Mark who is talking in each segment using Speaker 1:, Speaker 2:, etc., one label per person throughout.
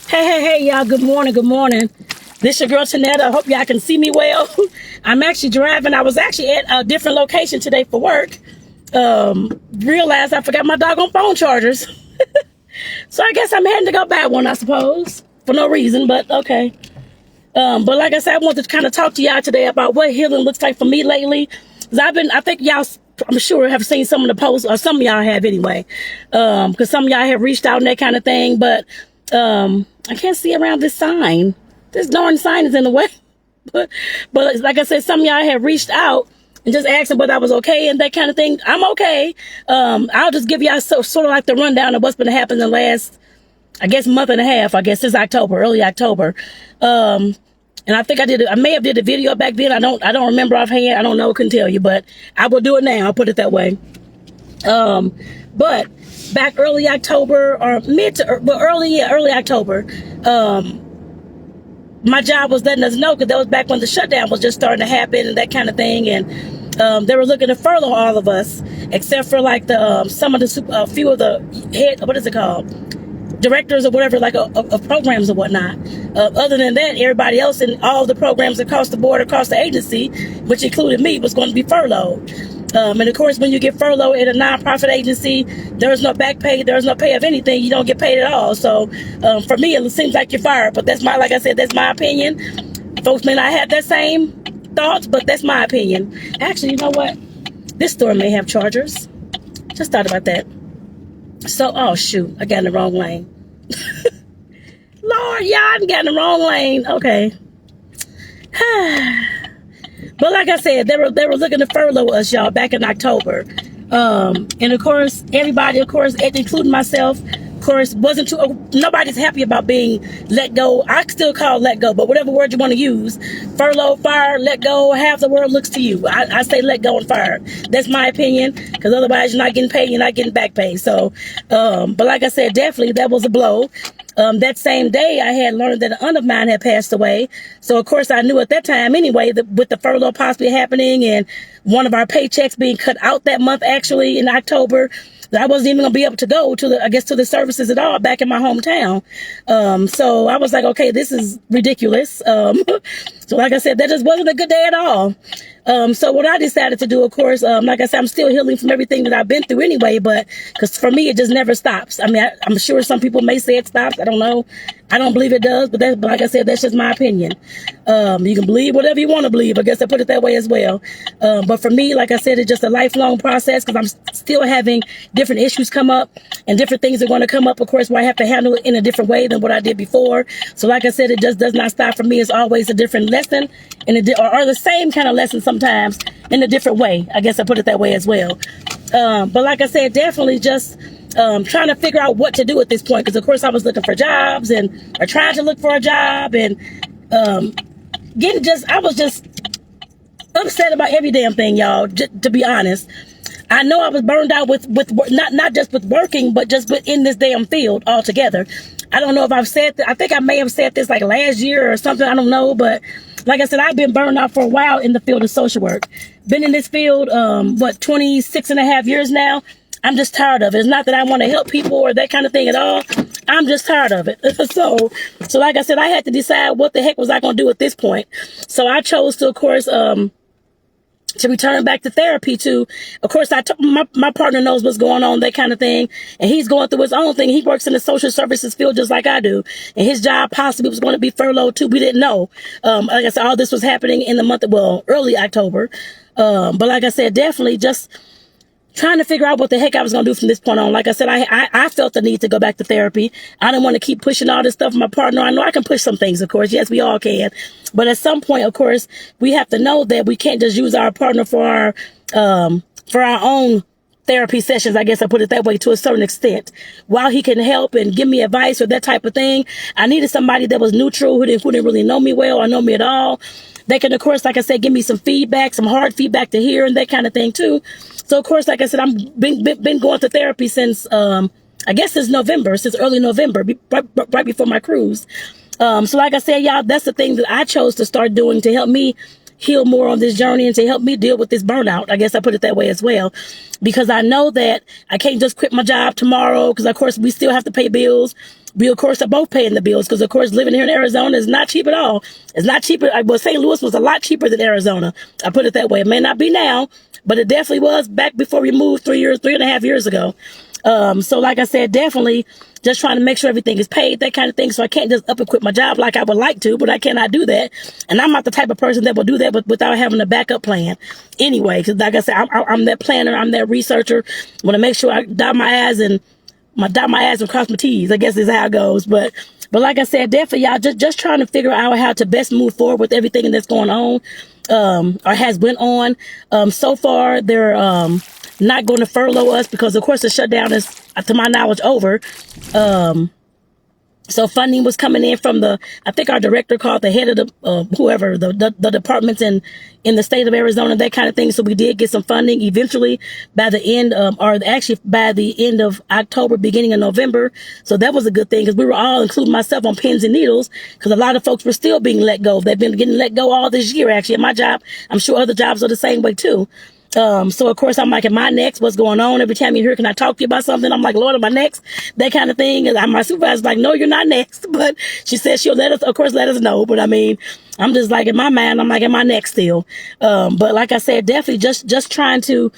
Speaker 1: Hey, y'all. Good morning. Good morning. This your girl, Tonetta. I hope y'all can see me well. I'm actually driving. I was actually at a different location today for work. Realized I forgot my doggone phone chargers. So I guess I'm heading to go buy one, I suppose. For no reason, but okay. But like I said, I wanted to kind of talk to y'all today about what healing looks like for me lately. 'Cause I think y'all, I'm sure, have seen some of the posts, or some of y'all have anyway. Because some of y'all have reached out and that kind of thing. But I can't see around this sign. This darn sign is in the way. But like I said, some of y'all have reached out and just asking whether I was okay and that kind of thing. I'm okay. I'll just give y'all sort of like the rundown of what's been happening the last, I guess, month and a half. I guess since October, early October. And I think I may have did a video back then. I don't remember offhand. I don't know. Couldn't tell you, but I will do it now. I'll put it that way. But back early October or early October, my job was letting us know, because that was back when the shutdown was just starting to happen and that kind of thing. And they were looking to furlough all of us, except for like the some of the few of the head, what is it called, directors or whatever, like of programs or whatnot. Other than that, everybody else in all the programs across the board, across the agency, which included me, was going to be furloughed. And of course, when you get furloughed in a nonprofit agency, there's no back pay, there's no pay of anything. You don't get paid at all. So for me, it seems like you're fired. But that's like I said, that's my opinion. Folks may not have that same thoughts, but that's my opinion. Actually, you know what? This store may have chargers. Just thought about that. So, oh shoot, I got in the wrong lane. Lord, y'all, I got in the wrong lane. Okay. But like I said, they were looking to furlough us, y'all, back in October. And of course, everybody, of course, including myself, of course, nobody's happy about being let go. I still call let go, but whatever word you want to use, furlough, fire, let go, half the world looks to you. I say let go and fire. That's my opinion, because otherwise you're not getting paid, you're not getting back pay. So, but like I said, definitely that was a blow. That same day, I had learned that an aunt of mine had passed away. So, of course, I knew at that time anyway, that with the furlough possibly happening and one of our paychecks being cut out that month, actually in October, that I wasn't even going to be able to go to the services at all back in my hometown. So I was like, okay, this is ridiculous. So like I said, that just wasn't a good day at all. So what I decided to do, of course, like I said, I'm still healing from everything that I've been through anyway, but because for me, it just never stops. I mean, I'm sure some people may say it stops. I don't know. I don't believe it does, but like I said, that's just my opinion. You can believe whatever you want to believe. I guess I put it that way as well. But for me, like I said, it's just a lifelong process, because I'm still having different issues come up, and different things are going to come up, of course, where I have to handle it in a different way than what I did before. So like I said, it just does not stop for me. It's always a different lesson, or the same kind of lesson sometimes in a different way. I guess I put it that way as well. But like I said, definitely just trying to figure out what to do at this point, because of course I was looking for jobs or trying to look for a job, and I was just upset about every damn thing, y'all, to be honest. I know I was burned out with not just with working, but just within this damn field altogether. I don't know if I've said that. I think I may have said this like last year or something. I don't know. But like I said, I've been burned out for a while in the field of social work. Been in this field, 26 and a half years now. I'm just tired of it. It's not that I want to help people or that kind of thing at all. I'm just tired of it. So like I said, I had to decide what the heck was I going to do at this point. So I chose to, of course, to return back to therapy. Of course, my partner knows what's going on, that kind of thing, and he's going through his own thing. He works in the social services field just like I do, and his job possibly was going to be furloughed too. We didn't know. Like I said, all this was happening in the month of, early October. But like I said, definitely just trying to figure out what the heck I was going to do from this point on. Like I said, I felt the need to go back to therapy. I didn't want to keep pushing all this stuff with my partner. I know I can push some things, of course. Yes, we all can. But at some point, of course, we have to know that we can't just use our partner for our own therapy sessions. I guess I put it that way, to a certain extent. While he can help and give me advice or that type of thing, I needed somebody that was neutral, who didn't really know me well or know me at all. They can, of course, like I said, give me some feedback, some hard feedback to hear, and that kind of thing too. So, of course, like I said, I've been going to therapy since, I guess since early November, right before my cruise. So like I said, y'all, that's the thing that I chose to start doing to help me heal more on this journey and to help me deal with this burnout. I guess I put it that way as well, because I know that I can't just quit my job tomorrow, because of course we still have to pay bills. we, of course, are both paying the bills because, of course, living here in Arizona is not cheap at all. It's not cheaper. Well, St. Louis was a lot cheaper than Arizona. I put it that way. It may not be now, but it definitely was back before we moved 3.5 years ago. So like I said, definitely just trying to make sure everything is paid, that kind of thing. So I can't just up and quit my job like I would like to, but I cannot do that. And I'm not the type of person that will do that without having a backup plan anyway. Because like I said, I'm that planner. I'm that researcher. I want to make sure I dot my I's and cross my T's, I guess is how it goes. But like I said, definitely y'all just trying to figure out how to best move forward with everything that's going on, or has went on. So far they're, not going to furlough us because of course the shutdown is, to my knowledge, over. So funding was coming in from I think our director called the head of the departments in the state of Arizona, that kind of thing. So we did get some funding eventually by the end, or actually by the end of October, beginning of November. So that was a good thing because we were all, including myself, on pins and needles because a lot of folks were still being let go. They've been getting let go all this year, actually. At my job, I'm sure other jobs are the same way too. So of course I'm like, am I next? What's going on? Every time you hear, can I talk to you about something? I'm like, Lord, am I next? That kind of thing. And my supervisor's like, no, you're not next. But she said she'll let us know. But I mean, I'm just like, in my mind, I'm like, am I next still? But like I said, definitely just trying to,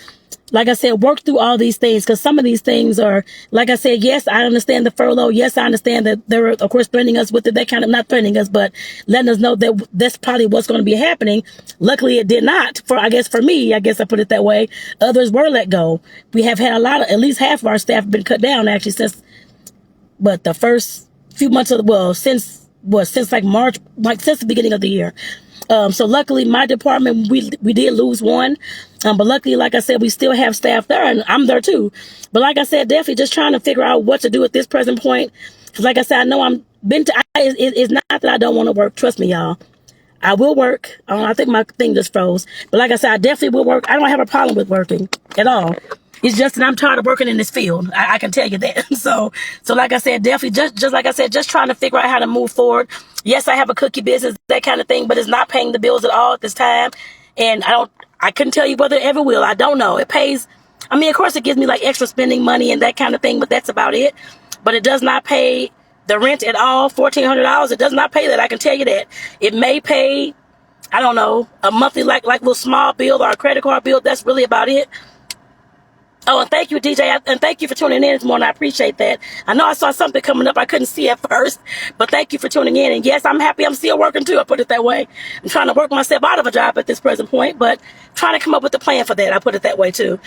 Speaker 1: like I said, work through all these things because some of these things are, like I said, yes, I understand the furlough. Yes, I understand that they're, of course, threatening us with it. They kind of not threatening us, but letting us know that that's probably what's going to be happening. Luckily, it did not. For me, I guess I put it that way. Others were let go. We have had at least half of our staff been cut down actually since, the first few months since like March, since the beginning of the year. So luckily my department, we did lose one. But luckily, like I said, we still have staff there and I'm there too. But like I said, definitely just trying to figure out what to do at this present point. Cause like I said, I know it's not that I don't want to work. Trust me, y'all. I will work. I think my thing just froze. But like I said, I definitely will work. I don't have a problem with working at all. It's just that I'm tired of working in this field. I can tell you that. So like I said, definitely just like I said, just trying to figure out how to move forward. Yes, I have a cookie business, that kind of thing, but it's not paying the bills at all at this time. And I couldn't tell you whether it ever will. I don't know. It pays. I mean, of course it gives me like extra spending money and that kind of thing, but that's about it. But it does not pay the rent at all. $1,400. It does not pay that. I can tell you that. It may pay, I don't know, a monthly like little small bill or a credit card bill. That's really about it. Oh, and thank you, DJ, and thank you for tuning in this morning. I appreciate that. I know I saw something coming up I couldn't see at first, but thank you for tuning in. And yes, I'm happy I'm still working too. I put it that way. I'm trying to work myself out of a job at this present point, but trying to come up with a plan for that. I put it that way too.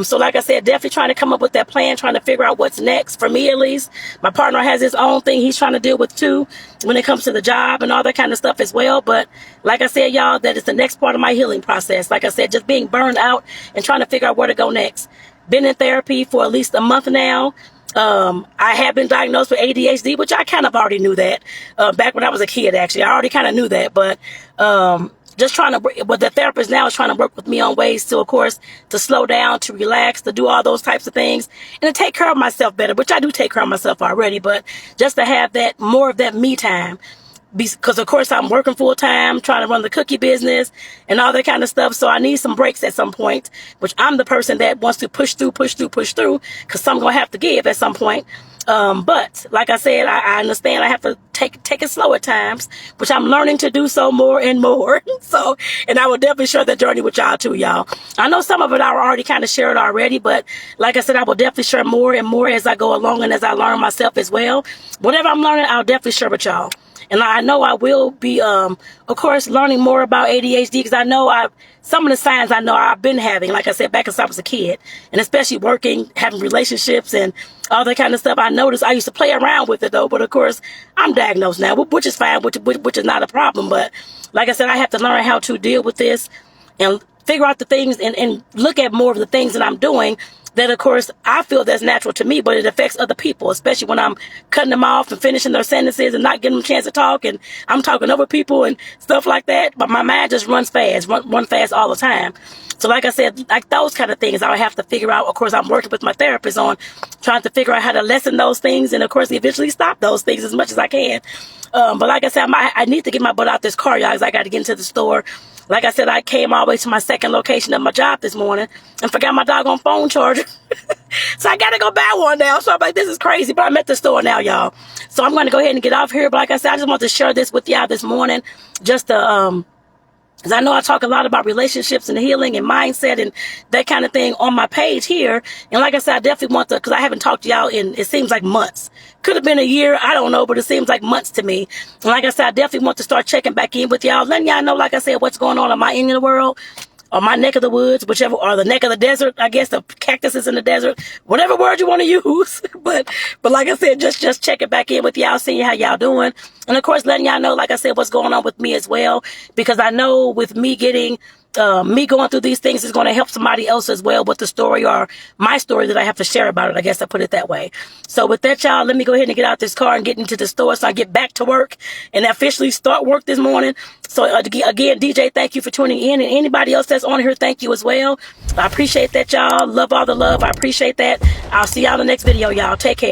Speaker 1: So like I said, definitely trying to come up with that plan, trying to figure out what's next for me at least. My partner has his own thing he's trying to deal with too when it comes to the job and all that kind of stuff as well. But like I said, y'all, that is the next part of my healing process. Like I said, just being burned out and trying to figure out where to go next. Been in therapy for at least a month now. I have been diagnosed with ADHD, which I kind of already knew that back when I was a kid, actually. I already kind of knew that, but just trying to, what the therapist now is trying to work with me on ways to, of course, to slow down, to relax, to do all those types of things, and to take care of myself better, which I do take care of myself already, but just to have that, more of that me time. Because of course I'm working full time, trying to run the cookie business and all that kind of stuff. So I need some breaks at some point, which I'm the person that wants to push through, because something's going to have to give at some point. But like I said, I understand I have to take it slow at times, which I'm learning to do so more and more. So, and I will definitely share that journey with y'all too, y'all. I know some of it I already kind of shared already, but like I said, I will definitely share more and more as I go along and as I learn myself as well. Whatever I'm learning, I'll definitely share with y'all. And I know I will be, of course, learning more about ADHD because I know some of the signs I know I've been having, like I said, back since I was a kid, and especially working, having relationships and all that kind of stuff. I noticed I used to play around with it though, but of course I'm diagnosed now, which is fine, which is not a problem. But like I said, I have to learn how to deal with this and figure out the things and look at more of the things that I'm doing that, of course, I feel that's natural to me, but it affects other people, especially when I'm cutting them off and finishing their sentences and not giving them a chance to talk, and I'm talking over people and stuff like that. But my mind just runs fast, run fast all the time. So like I said, like those kind of things I have to figure out. Of course, I'm working with my therapist on trying to figure out how to lessen those things and, of course, eventually stop those things as much as I can. But like I said, I need to get my butt out this car, y'all, because I got to get into the store, Like I said, I came all the way to my second location of my job this morning and forgot my doggone phone charger. So I got to go buy one now. So I'm like, this is crazy. But I'm at the store now, y'all. So I'm going to go ahead and get off here. But like I said, I just want to share this with y'all this morning. Just to, because I know I talk a lot about relationships and healing and mindset and that kind of thing on my page here. And like I said, I definitely want to, because I haven't talked to y'all in, it seems like months. Could have been a year, I don't know, but it seems like months to me. And like I said, I definitely want to start checking back in with y'all, letting y'all know, like I said, what's going on in my end of the world, or my neck of the woods, whichever, or the neck of the desert, I guess, the cactuses in the desert, whatever word you want to use. But like I said, just checking back in with y'all, seeing how y'all doing. And of course, letting y'all know, like I said, what's going on with me as well. Because I know with me getting, me going through these things is going to help somebody else as well with the story or my story that I have to share about it. I guess I put it that way. So with that, y'all, let me go ahead and get out this car and get into the store so I get back to work and officially start work this morning. So again, DJ, thank you for tuning in, and anybody else that's on here, thank you as well. I appreciate that, y'all. Love all the love. I appreciate that. I'll see y'all in the next video, y'all. Take care.